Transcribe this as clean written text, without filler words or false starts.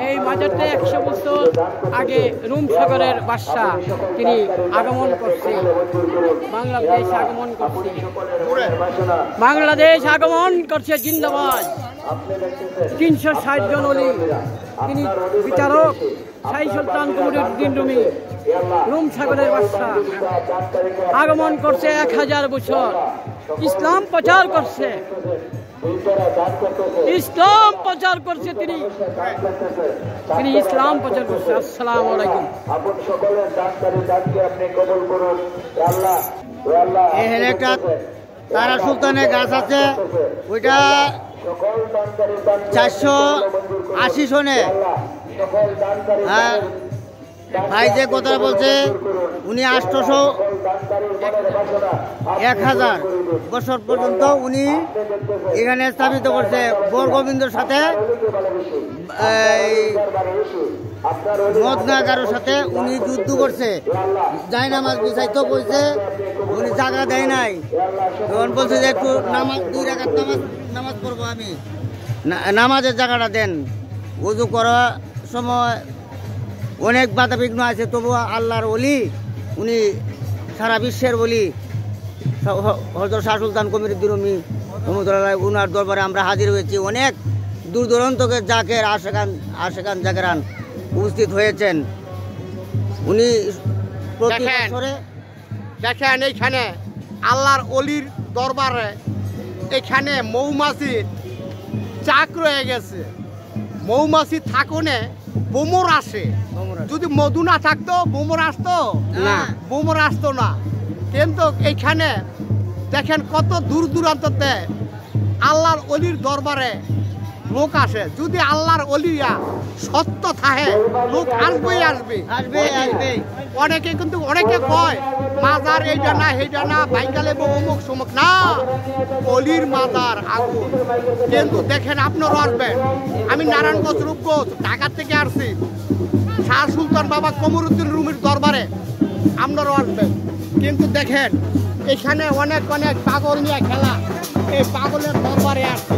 এই মাজারটা 100 বছর আগে রুম সাগরের বাদশা তিনি আগমন করছে, বাংলাদেশ আগমন করছে, বাংলাদেশ আগমন করছে। জিন্দাবাদ। 360 জন ওলি, তিনি বিচারক শাহী সুলতান কমরুদ্দিন রুমি, রুম সাগরের বাদশা আগমন করছে। 1000 বছর ইসলাম প্রচার করছে, ইসলাম প্রচার করছে, তিনি ইসলাম প্রচার করছে। আসসালামু আলাইকুম। এখানে একটা তারা সুলতানের গাছ আছে, ওইটা 480 সনে। হ্যাঁ ভাই যে কথা বলছে উনি 1000 বছর পর্যন্ত উনি এখানে স্থাপিত করছে। বরগোবিন্দর সাথে মদনাগারের সাথে উনি যুদ্ধ করছে, যাই নামাজ বিচাইতে বলছে, উনি জায়গা দেয় নাই। তখন বলছে যে একটু নামাজ 2 রাকাত নামাজ পড়বো, আমি নামাজের জায়গাটা দেন। ওযু করার সময় অনেক বাধা বিঘ্ন আছে, তবু আল্লাহর ওলি, উনি সারা বিশ্বের ওলি হযরত শাহ সুলতান কমরুদ্দিন রুমি রহমতুল্লাহ, উনার দরবারে আমরা হাজির হয়েছি। অনেক দূর দূরান্তকে জাকের আশেকান জাকেরান উপস্থিত হয়েছেন। উনি প্রতি বছরে দেখেন এইখানে আল্লাহর অলির দরবারে এখানে মৌমাছির চাক রয়ে গেছে। মৌমাছি থাকনে বোমর আসে, যদি মধু না থাকতো বোমর আসতো না, বোমর আসতো না। কিন্তু এইখানে দেখেন কত দূর দূরান্ততে আল্লাহর অলির দরবারে লোক আসে। যদি আল্লাহর অলিয়া সত্য থাকে লোক আসবেই আসবে। অনেকে কিন্তু অনেকে কয় মাজার এইটা না সেইটা না, বাইকালে অমুক সমুক না, অলির মাজার আগুন। কিন্তু দেখেন আপনারও আসবেন। আমি নারায়ণগঞ্জ রূপগঞ্জ ঢাকা থেকে আসছি, শাহ সুলতান বাবা কমরুদ্দিন রুমির দরবারে আপনারও আসবেন। কিন্তু দেখেন এখানে অনেক পাগল নিয়ে খেলা, এই পাগলের দরবারে আসছে।